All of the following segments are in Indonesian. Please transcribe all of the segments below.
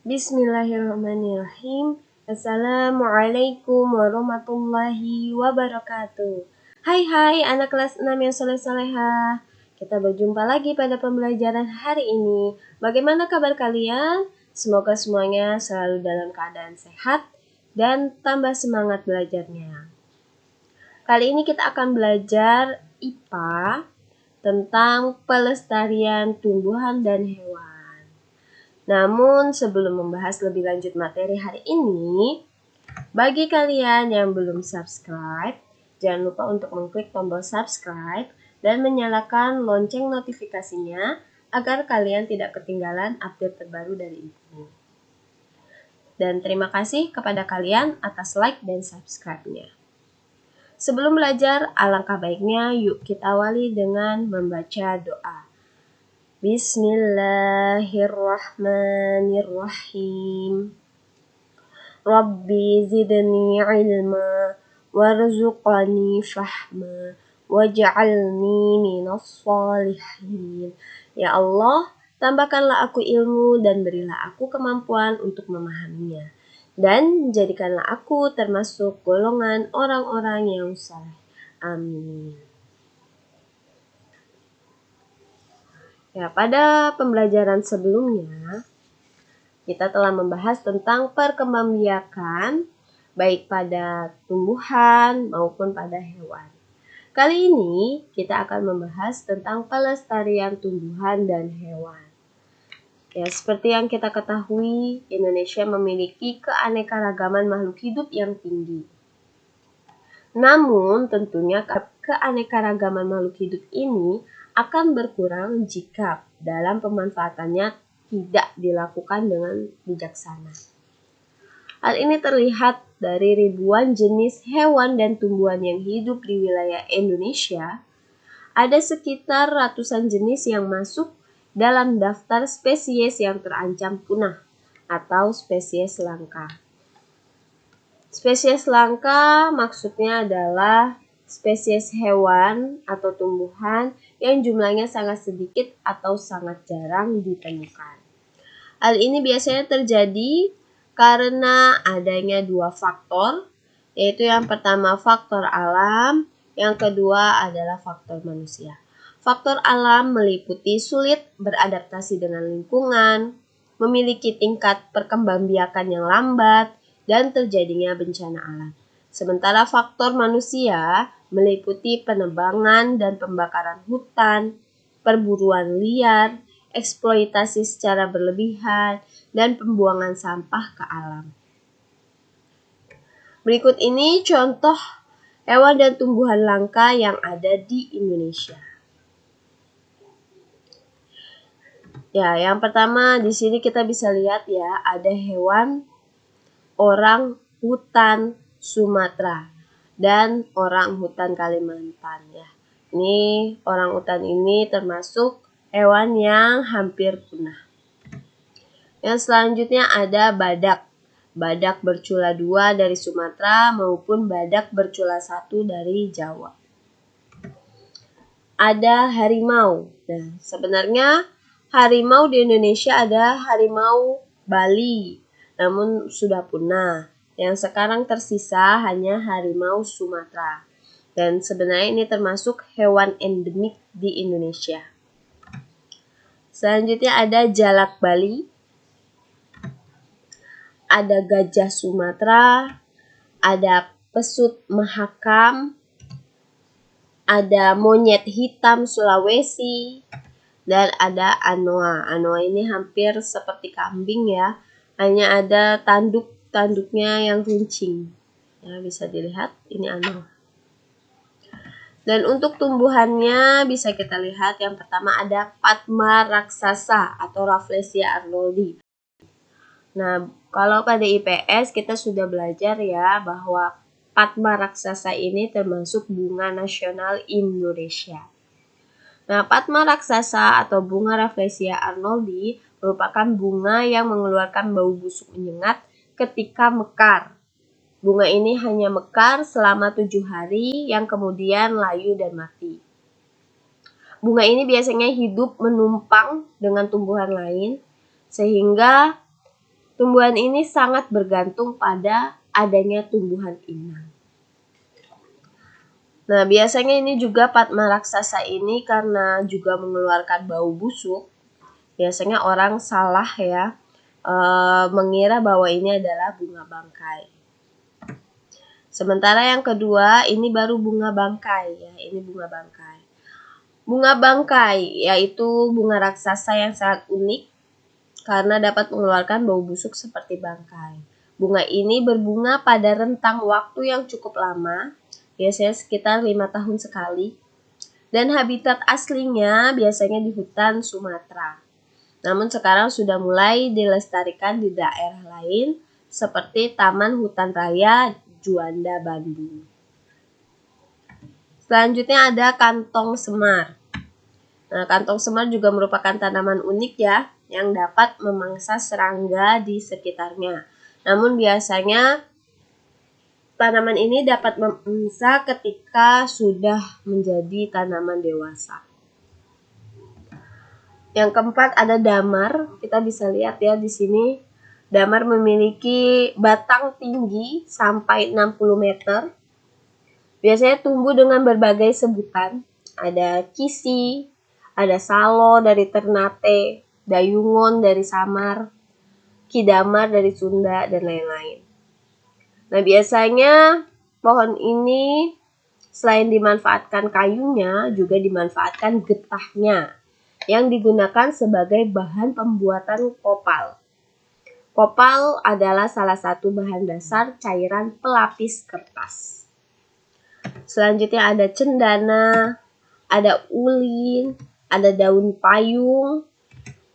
Bismillahirrahmanirrahim. Assalamualaikum warahmatullahi wabarakatuh. Hai anak kelas 6 yang soleh-soleha. Kita berjumpa lagi pada pembelajaran hari ini. Bagaimana kabar kalian? Semoga semuanya selalu dalam keadaan sehat dan tambah semangat belajarnya. Kali ini kita akan belajar IPA tentang pelestarian tumbuhan dan hewan. Namun sebelum membahas lebih lanjut materi hari ini, bagi kalian yang belum subscribe, jangan lupa untuk mengklik tombol subscribe dan menyalakan lonceng notifikasinya agar kalian tidak ketinggalan update terbaru dari ini. Dan terima kasih kepada kalian atas like dan subscribe-nya. Sebelum belajar, alangkah baiknya yuk kita awali dengan membaca doa. Bismillahirrahmanirrahim. Rabbi zidni ilma warzuqni fahma waj'alni minas shalihin. Ya Allah, tambahkanlah aku ilmu dan berilah aku kemampuan untuk memahaminya. Dan jadikanlah aku termasuk golongan orang-orang yang saleh. Amin. Ya, pada pembelajaran sebelumnya, kita telah membahas tentang perkembangbiakan baik pada tumbuhan maupun pada hewan. Kali ini kita akan membahas tentang pelestarian tumbuhan dan hewan. Ya, seperti yang kita ketahui, Indonesia memiliki keanekaragaman makhluk hidup yang tinggi. Namun, tentunya keanekaragaman makhluk hidup ini akan berkurang jika dalam pemanfaatannya tidak dilakukan dengan bijaksana. Hal ini terlihat dari ribuan jenis hewan dan tumbuhan yang hidup di wilayah Indonesia. Ada sekitar ratusan jenis yang masuk dalam daftar spesies yang terancam punah atau spesies langka. Spesies langka maksudnya adalah spesies hewan atau tumbuhan yang jumlahnya sangat sedikit atau sangat jarang ditemukan. Hal ini biasanya terjadi karena adanya dua faktor, yaitu yang pertama faktor alam, yang kedua adalah faktor manusia. Faktor alam meliputi sulit beradaptasi dengan lingkungan, memiliki tingkat perkembangbiakan yang lambat, dan terjadinya bencana alam. Sementara faktor manusia meliputi penebangan dan pembakaran hutan, perburuan liar, eksploitasi secara berlebihan, dan pembuangan sampah ke alam. Berikut ini contoh hewan dan tumbuhan langka yang ada di Indonesia. Ya, yang pertama di sini kita bisa lihat ya, ada hewan orang hutan Sumatera dan orang hutan Kalimantan ya. Ini orang hutan ini termasuk hewan yang hampir punah. Yang selanjutnya ada badak. Badak bercula 2 dari Sumatera maupun badak bercula 1 dari Jawa. Ada harimau. Nah, sebenarnya harimau di Indonesia ada harimau Bali, namun sudah punah. Yang sekarang tersisa hanya harimau Sumatera. Dan sebenarnya ini termasuk hewan endemik di Indonesia. Selanjutnya ada jalak Bali, ada gajah Sumatera, ada pesut mahakam, ada monyet hitam Sulawesi, dan ada anoa. Anoa ini hampir seperti kambing ya, hanya ada tanduknya yang runcing. Ya, bisa dilihat ini anoa. Dan untuk tumbuhannya bisa kita lihat yang pertama ada Padma raksasa atau Rafflesia arnoldi. Nah, kalau pada IPS kita sudah belajar ya bahwa Padma raksasa ini termasuk bunga nasional Indonesia. Nah, Padma raksasa atau bunga Rafflesia arnoldi merupakan bunga yang mengeluarkan bau busuk menyengat ketika mekar. Bunga ini hanya mekar selama 7 hari yang kemudian layu dan mati. Bunga ini biasanya hidup menumpang dengan tumbuhan lain sehingga tumbuhan ini sangat bergantung pada adanya tumbuhan inang. Nah, biasanya ini juga Padma raksasa ini karena juga mengeluarkan bau busuk. Biasanya orang salah ya, mengira bahwa ini adalah bunga bangkai. Sementara yang kedua ini baru bunga bangkai ya, ini bunga bangkai. Bunga bangkai yaitu bunga raksasa yang sangat unik karena dapat mengeluarkan bau busuk seperti bangkai. Bunga ini berbunga pada rentang waktu yang cukup lama, biasanya sekitar 5 tahun sekali. Dan habitat aslinya biasanya di hutan Sumatera. Namun sekarang sudah mulai dilestarikan di daerah lain seperti Taman Hutan Raya Juanda Bandung. Selanjutnya ada kantong semar. Nah, kantong semar juga merupakan tanaman unik ya, yang dapat memangsa serangga di sekitarnya. Namun biasanya tanaman ini dapat memangsa ketika sudah menjadi tanaman dewasa. Yang keempat ada damar. Kita bisa lihat ya di sini. Damar memiliki batang tinggi sampai 60 meter. Biasanya tumbuh dengan berbagai sebutan. Ada kisi, ada salo dari Ternate, dayungon dari Samar, kidamar dari Sunda, dan lain-lain. Nah, biasanya pohon ini selain dimanfaatkan kayunya, juga dimanfaatkan getahnya yang digunakan sebagai bahan pembuatan kopal. Kopal adalah salah satu bahan dasar cairan pelapis kertas. Selanjutnya ada cendana, ada ulin, ada daun payung,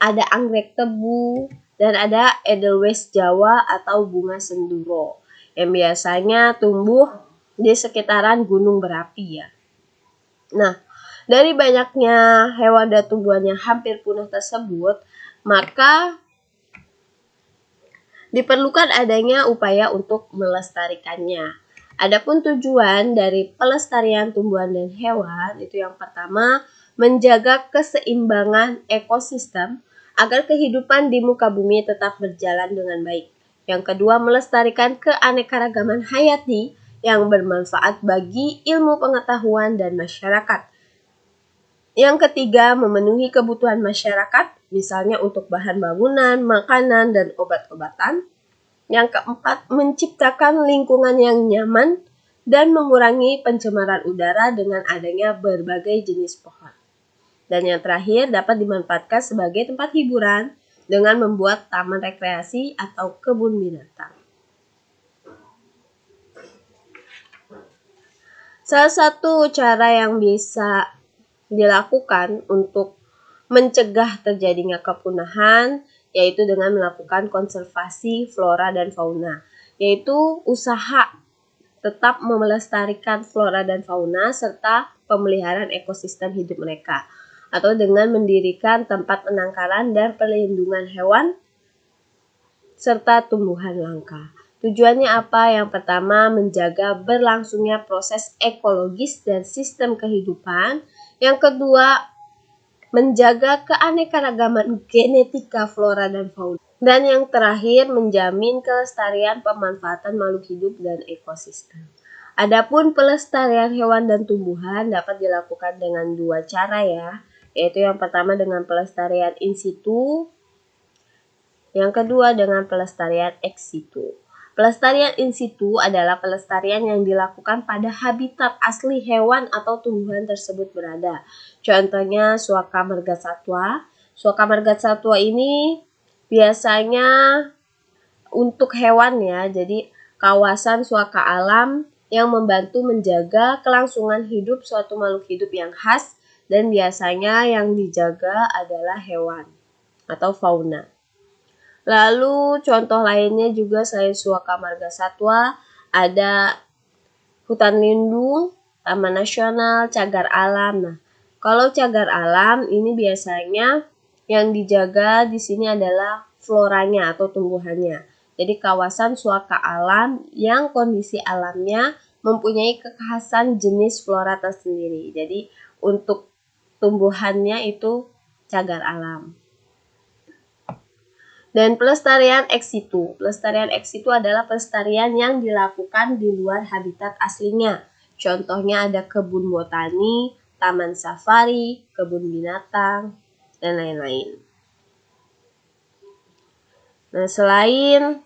ada anggrek tebu, dan ada Edelweiss Jawa atau bunga senduro yang biasanya tumbuh di sekitaran gunung berapi ya. Nah, dari banyaknya hewan dan tumbuhan yang hampir punah tersebut, maka diperlukan adanya upaya untuk melestarikannya. Adapun tujuan dari pelestarian tumbuhan dan hewan itu yang pertama, menjaga keseimbangan ekosistem agar kehidupan di muka bumi tetap berjalan dengan baik. Yang kedua, melestarikan keanekaragaman hayati yang bermanfaat bagi ilmu pengetahuan dan masyarakat. Yang ketiga, memenuhi kebutuhan masyarakat, misalnya untuk bahan bangunan, makanan, dan obat-obatan. Yang keempat, menciptakan lingkungan yang nyaman dan mengurangi pencemaran udara dengan adanya berbagai jenis pohon. Dan yang terakhir, dapat dimanfaatkan sebagai tempat hiburan dengan membuat taman rekreasi atau kebun binatang. Salah satu cara yang bisa dilakukan untuk mencegah terjadinya kepunahan yaitu dengan melakukan konservasi flora dan fauna, yaitu usaha tetap melestarikan flora dan fauna serta pemeliharaan ekosistem hidup mereka, atau dengan mendirikan tempat penangkaran dan perlindungan hewan serta tumbuhan langka. Tujuannya apa? Yang pertama, menjaga berlangsungnya proses ekologis dan sistem kehidupan. Yang kedua, menjaga keanekaragaman genetika flora dan fauna. Dan yang terakhir, menjamin kelestarian pemanfaatan makhluk hidup dan ekosistem. Adapun pelestarian hewan dan tumbuhan dapat dilakukan dengan dua cara ya, yaitu yang pertama dengan pelestarian in situ, yang kedua dengan pelestarian ex situ. Pelestarian in situ adalah pelestarian yang dilakukan pada habitat asli hewan atau tumbuhan tersebut berada. Contohnya suaka margasatwa. Suaka margasatwa ini biasanya untuk hewan ya, jadi kawasan suaka alam yang membantu menjaga kelangsungan hidup suatu makhluk hidup yang khas dan biasanya yang dijaga adalah hewan atau fauna. Lalu contoh lainnya juga selain suaka margasatwa ada hutan lindung, taman nasional, cagar alam. Nah, kalau cagar alam ini biasanya yang dijaga di sini adalah floranya atau tumbuhannya. Jadi kawasan suaka alam yang kondisi alamnya mempunyai kekhasan jenis flora tersendiri. Jadi untuk tumbuhannya itu cagar alam. Dan pelestarian ex situ. Pelestarian ex situ adalah pelestarian yang dilakukan di luar habitat aslinya. Contohnya ada kebun botani, taman safari, kebun binatang, dan lain-lain. Nah, selain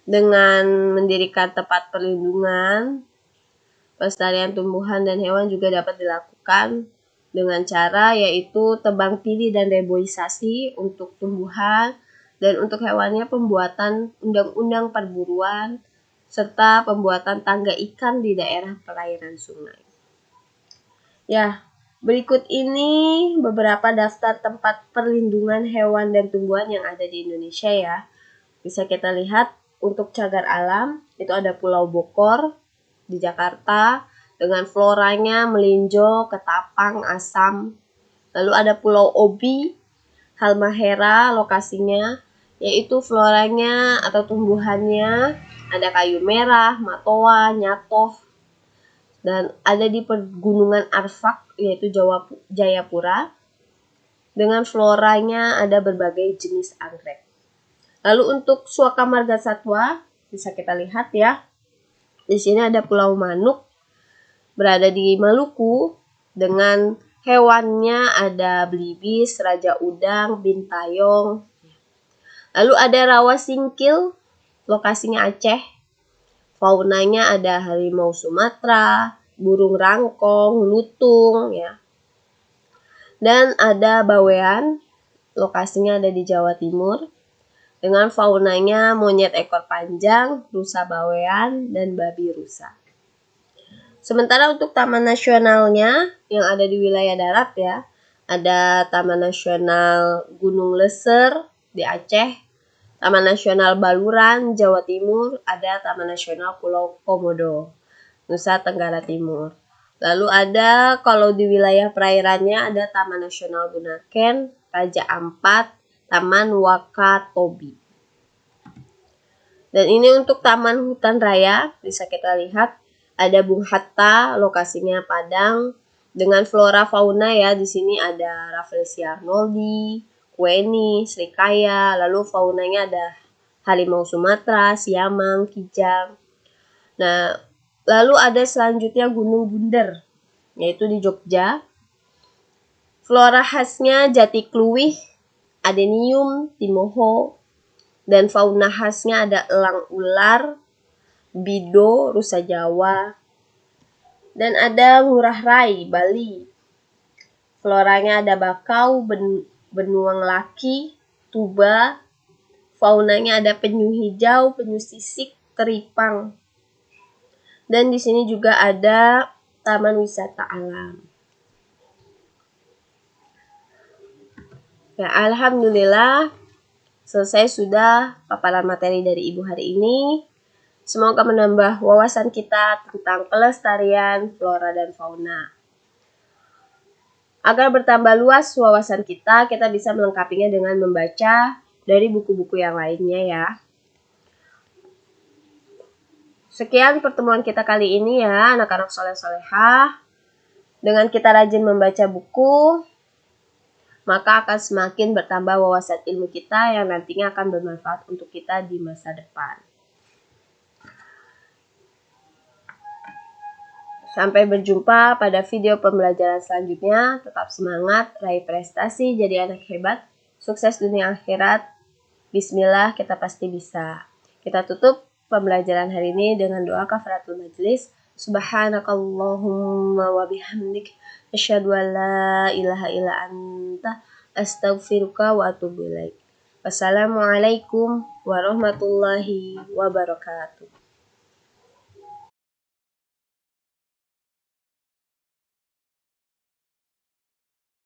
dengan mendirikan tempat perlindungan, pelestarian tumbuhan dan hewan juga dapat dilakukan dengan cara yaitu tebang pilih dan reboisasi untuk tumbuhan, dan untuk hewannya pembuatan undang-undang perburuan serta pembuatan tangga ikan di daerah perairan sungai. Ya, berikut ini beberapa daftar tempat perlindungan hewan dan tumbuhan yang ada di Indonesia ya. Bisa kita lihat untuk cagar alam itu ada Pulau Bokor di Jakarta dengan floranya melinjo, ketapang, asam. Lalu ada Pulau Obi, Halmahera lokasinya, yaitu floranya atau tumbuhannya ada kayu merah, matoa, nyatoh, dan ada di Pegunungan Arfak yaitu Jayapura dengan floranya ada berbagai jenis anggrek. Lalu untuk Suaka Margasatwa bisa kita lihat ya. Di sini ada Pulau Manuk berada di Maluku dengan hewannya ada belibis, raja udang, bintayong. Lalu ada Rawa Singkil, lokasinya Aceh. Faunanya ada harimau Sumatera, burung rangkong, lutung ya. Dan ada Bawean, lokasinya ada di Jawa Timur. Dengan faunanya monyet ekor panjang, rusa bawean, dan babi rusa. Sementara untuk taman nasionalnya yang ada di wilayah darat ya, ada Taman Nasional Gunung Leser di Aceh, Taman Nasional Baluran, Jawa Timur, ada Taman Nasional Pulau Komodo, Nusa Tenggara Timur. Lalu ada kalau di wilayah perairannya ada Taman Nasional Bunaken, Raja Ampat, Taman Wakatobi. Dan ini untuk Taman Hutan Raya, bisa kita lihat ada Bung Hatta, lokasinya Padang, dengan flora fauna ya. Di sini ada Rafflesia arnoldi, kueni, srikaya, lalu faunanya ada harimau Sumatera, siamang, kijang. Nah, lalu ada selanjutnya Gunung Bunder, yaitu di Jogja. Flora khasnya jati kluwih, adenium, timoho, dan fauna khasnya ada elang ular, bido, rusa Jawa, dan ada Ngurah Rai, Bali. Floranya ada bakau, benuang laki, tuba, faunanya ada penyu hijau, penyu sisik, teripang. Dan di sini juga ada taman wisata alam. Ya, alhamdulillah selesai sudah paparan materi dari Ibu hari ini. Semoga menambah wawasan kita tentang pelestarian flora dan fauna. Agar bertambah luas wawasan kita bisa melengkapinya dengan membaca dari buku-buku yang lainnya ya. Sekian pertemuan kita kali ini ya, anak-anak soleh-solehah. Dengan kita rajin membaca buku, maka akan semakin bertambah wawasan ilmu kita yang nantinya akan bermanfaat untuk kita di masa depan. Sampai berjumpa pada video pembelajaran selanjutnya. Tetap semangat, raih prestasi, jadi anak hebat, sukses dunia akhirat. Bismillah, kita pasti bisa. Kita tutup pembelajaran hari ini dengan doa kafaratul majlis. Subhanakallahumma wa bihamdik, asyhadu an la ilaha illa anta, astaghfiruka wa atubu ilaik. Wassalamualaikum warahmatullahi wabarakatuh.